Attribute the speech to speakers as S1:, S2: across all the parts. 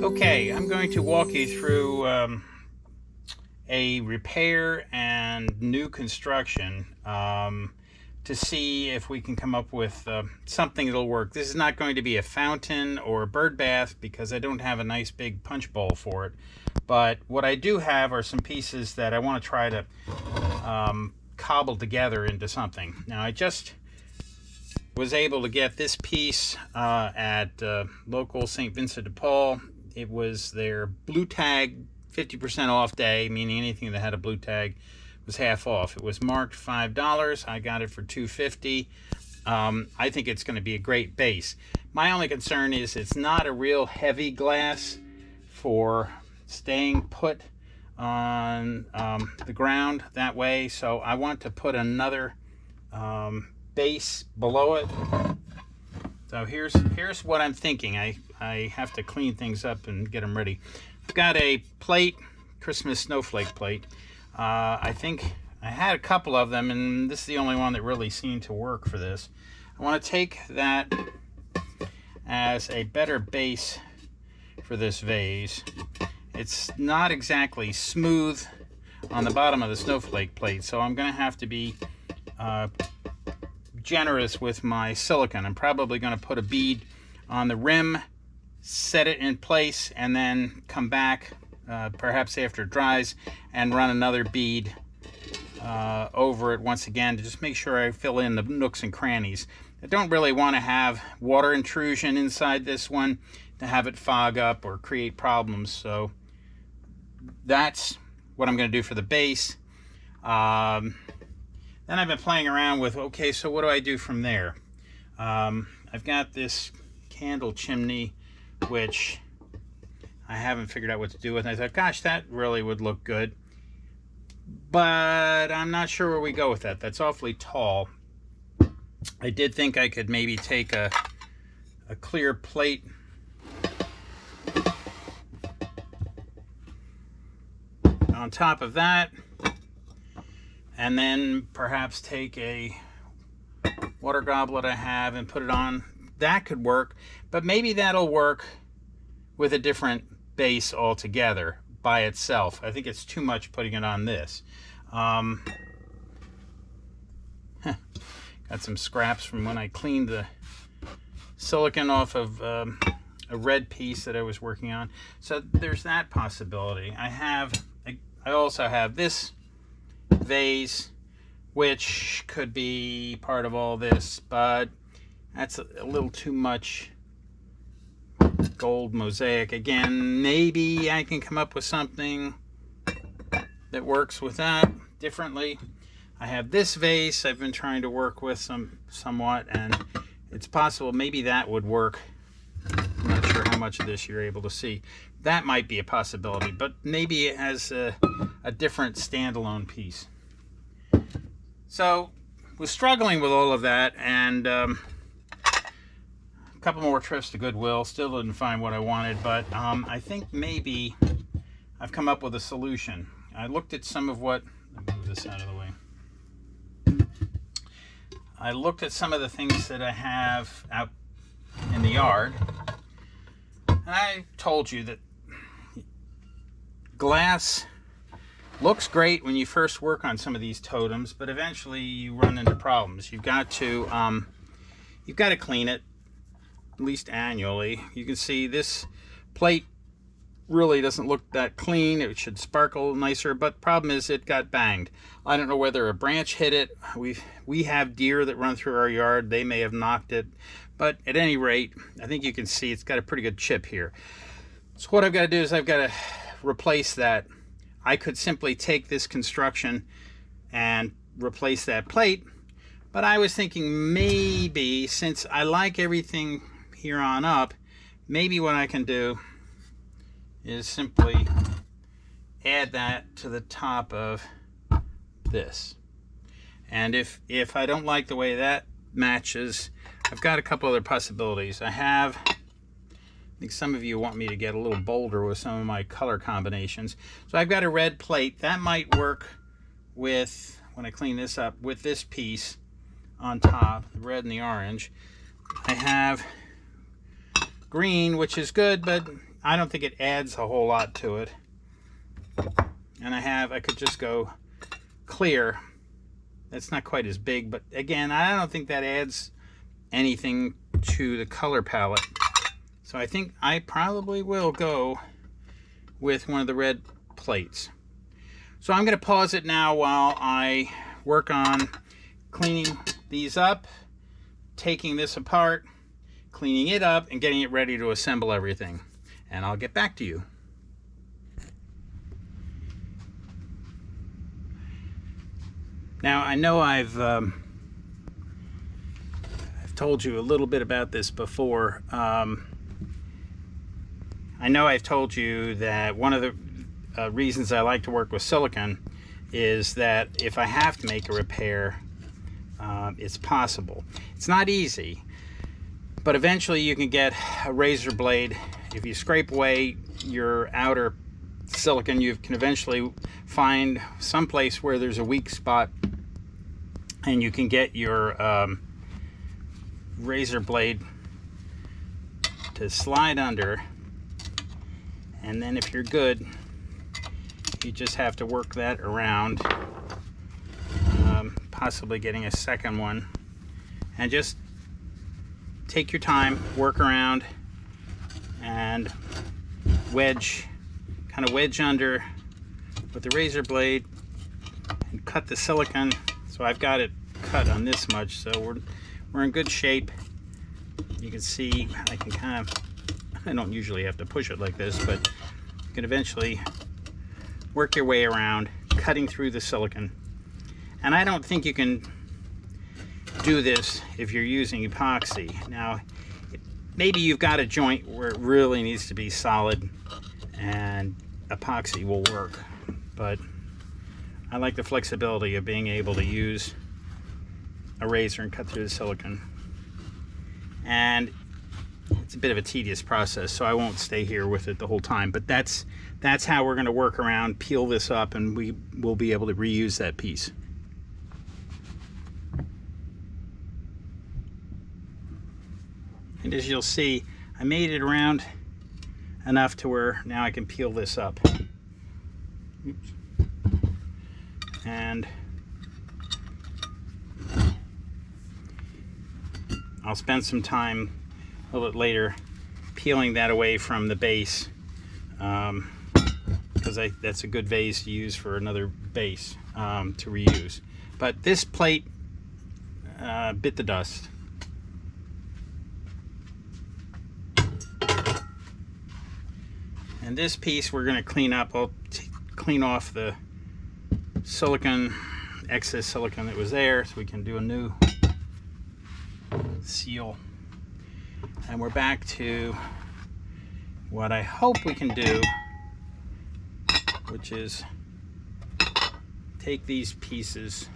S1: Okay, I'm going to walk you through a repair and new construction to see if we can come up with something that'll work. This is not going to be a fountain or a bird bath because I don't have a nice big punch bowl for it. But what I do have are some pieces that I want to try to cobble together into something. Now, I just was able to get this piece at local St. Vincent de Paul. It was their blue tag 50% off day, meaning anything that had a blue tag was half off. It was marked $5. I got it for $2.50. I think it's going to be a great base. My only concern is it's not a real heavy glass for staying put on the ground that way, so I want to put another base below it. So here's what I'm thinking. I have to clean things up and get them ready. I've got a plate, Christmas snowflake plate. I think I had a couple of them, and this is the only one that really seemed to work for this. I want to take that as a better base for this vase. It's not exactly smooth on the bottom of the snowflake plate, so I'm going to have to be generous with my silicone. I'm probably going to put a bead on the rim, set it in place, and then come back perhaps after it dries and run another bead over it once again to just make sure I fill in the nooks and crannies. I don't really want to have water intrusion inside this one to have it fog up or create problems, so that's what I'm going to do for the base. Then I've been playing around with, okay, so what do I do from there? I've got this candle chimney, which I haven't figured out what to do with. And I thought, gosh, that really would look good. But I'm not sure where we go with that. That's awfully tall. I did think I could maybe take a clear plate on top of that, and then perhaps take a water goblet I have and put it on. That could work, but maybe that'll work with a different base altogether by itself. I think it's too much putting it on this. Got some scraps from when I cleaned the silicone off of a red piece that I was working on. So there's that possibility. I also have this vase, which could be part of all this, but that's a little too much gold mosaic. Again, maybe I can come up with something that works with that differently. I have this vase I've been trying to work with somewhat, and it's possible maybe that would work. I'm not sure how much of this you're able to see. That might be a possibility, but maybe it has a different standalone piece. So was struggling with all of that, and a couple more trips to Goodwill. Still didn't find what I wanted, but I think maybe I've come up with a solution. I looked at some of what, let me move this out of the way. I looked at some of the things that I have out in the yard, and I told you that glass looks great when you first work on some of these totems, but eventually you run into problems. You've got to clean it at least annually. You can see this plate really doesn't look that clean. It should sparkle nicer, but the problem is it got banged. I don't know whether a branch hit it. We have deer that run through our yard. They may have knocked it, but at any rate, I think you can see it's got a pretty good chip here. So what I've got to do is I've got to replace that. I could simply take this construction and replace that plate, but I was thinking maybe, since I like everything here on up, maybe what I can do is simply add that to the top of this. And if I don't like the way that matches, I've got a couple other possibilities. I think some of you want me to get a little bolder with some of my color combinations. So I've got a red plate. That might work with, when I clean this up, with this piece on top, the red and the orange. I have green, which is good, but I don't think it adds a whole lot to it. And I could just go clear. That's not quite as big, but again, I don't think that adds anything to the color palette. So I think I probably will go with one of the red plates. So I'm going to pause it now while I work on cleaning these up, taking this apart, cleaning it up, and getting it ready to assemble everything. And I'll get back to you. Now, I know I've told you a little bit about this before. I know I've told you that one of the reasons I like to work with silicone is that if I have to make a repair, it's possible. It's not easy, but eventually you can get a razor blade. If you scrape away your outer silicone, you can eventually find some place where there's a weak spot, and you can get your razor blade to slide under, and then if you're good, you just have to work that around, possibly getting a second one, and just take your time, work around, and kind of wedge under with the razor blade and cut the silicone. So I've got it cut on this much, so we're in good shape. You can see I can kind of, I don't usually have to push it like this, but you can eventually work your way around, cutting through the silicone. And I don't think you can do this if you're using epoxy. Now, maybe you've got a joint where it really needs to be solid and epoxy will work, but I like the flexibility of being able to use a razor and cut through the silicone. And it's a bit of a tedious process, so I won't stay here with it the whole time, but that's how we're going to work around, peel this up, and we will be able to reuse that piece. And as you'll see, I made it around enough to where now I can peel this up. Oops. And I'll spend some time a little bit later peeling that away from the base, because that's a good vase to use for another base to reuse. But this plate bit the dust. And this piece we're going to clean up. I'll clean off the silicone, excess silicone that was there, so we can do a new seal. And we're back to what I hope we can do, which is take these pieces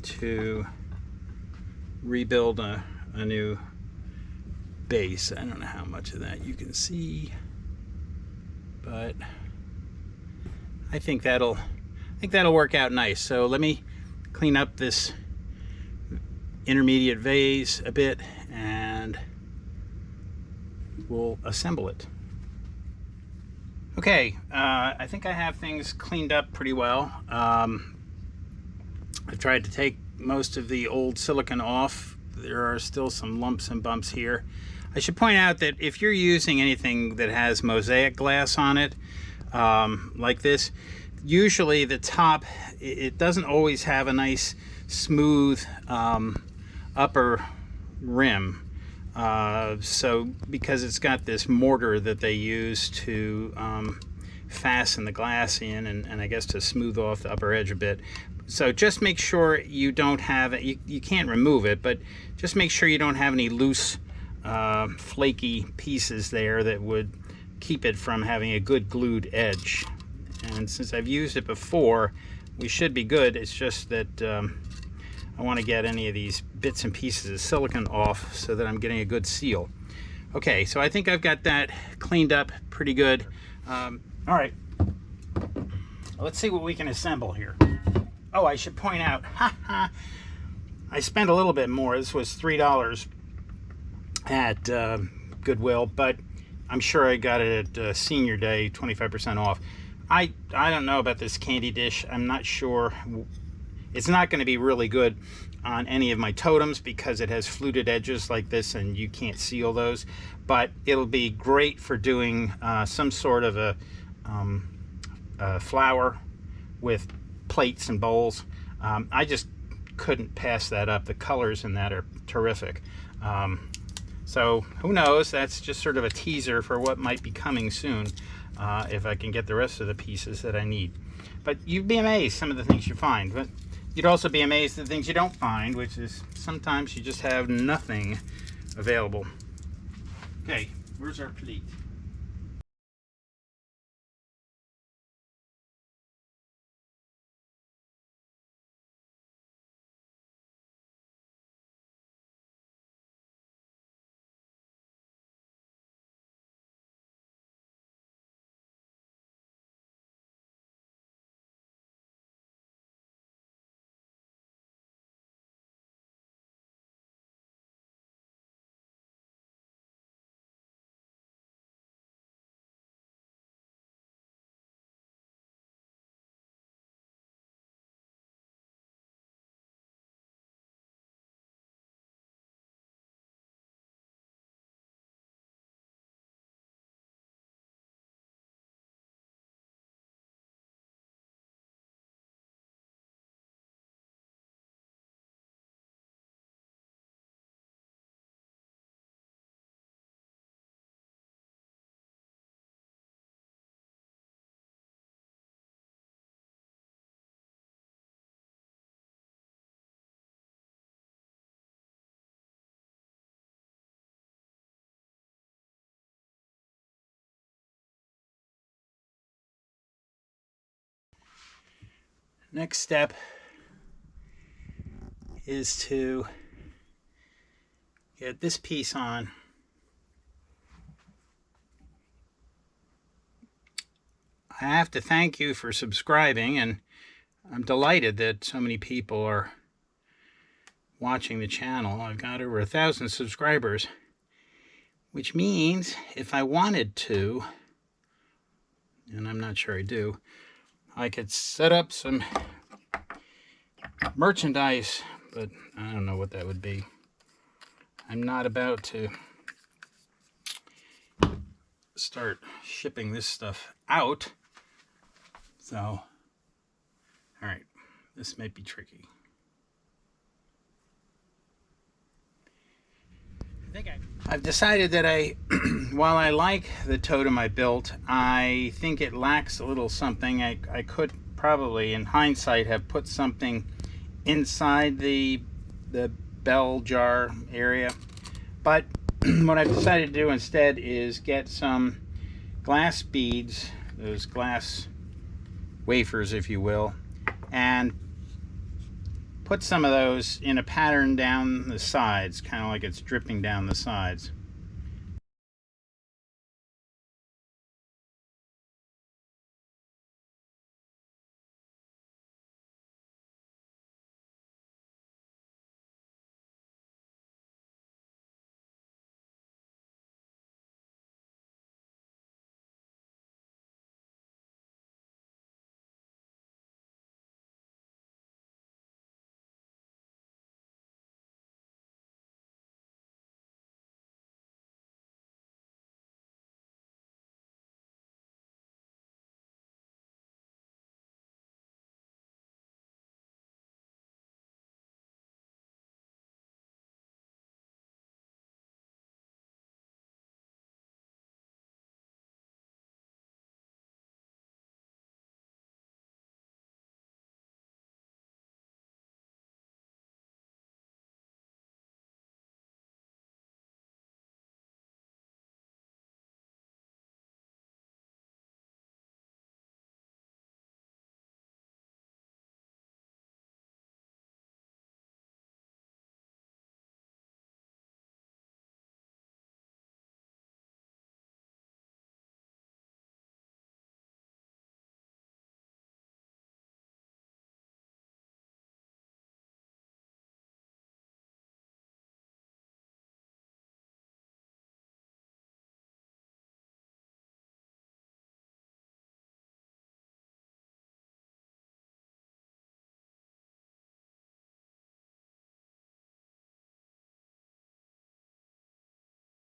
S1: to rebuild a new base. I don't know how much of that you can see, but I think that'll work out nice. So let me clean up this intermediate vase a bit and we'll assemble it. Okay, I think I have things cleaned up pretty well. I've tried to take most of the old silicone off. There are still some lumps and bumps here. I should point out that if you're using anything that has mosaic glass on it, like this, usually the top, it doesn't always have a nice smooth upper rim. So because it's got this mortar that they use to fasten the glass in and I guess to smooth off the upper edge a bit. So just make sure you don't have it, you can't remove it, but just make sure you don't have any loose flaky pieces there that would keep it from having a good glued edge. And since I've used it before, we should be good. It's just that I want to get any of these bits and pieces of silicone off so that I'm getting a good seal. Okay, so I think I've got that cleaned up pretty good. All right, let's see what we can assemble here. Oh, I should point out, I spent a little bit more. This was $3. at Goodwill, but I'm sure I got it at Senior Day, 25% off. I don't know about this candy dish. I'm not sure. It's not going to be really good on any of my totems because it has fluted edges like this and you can't seal those, but it'll be great for doing some sort of a flower with plates and bowls. I just couldn't pass that up. The colors in that are terrific. So who knows, that's just sort of a teaser for what might be coming soon, if I can get the rest of the pieces that I need. But you'd be amazed some of the things you find, but you'd also be amazed at the things you don't find, which is sometimes you just have nothing available. Okay, where's our plate? Next step is to get this piece on. I have to thank you for subscribing, and I'm delighted that so many people are watching the channel. I've got over 1,000 subscribers, which means if I wanted to, and I'm not sure I do, I could set up some merchandise, but I don't know what that would be. I'm not about to start shipping this stuff out. So, all right, this might be tricky. I've decided that while I like the totem I built, I think it lacks a little something. I could probably, in hindsight, have put something inside the bell jar area. But what I've decided to do instead is get some glass beads, those glass wafers, if you will, and put some of those in a pattern down the sides, kind of like it's dripping down the sides.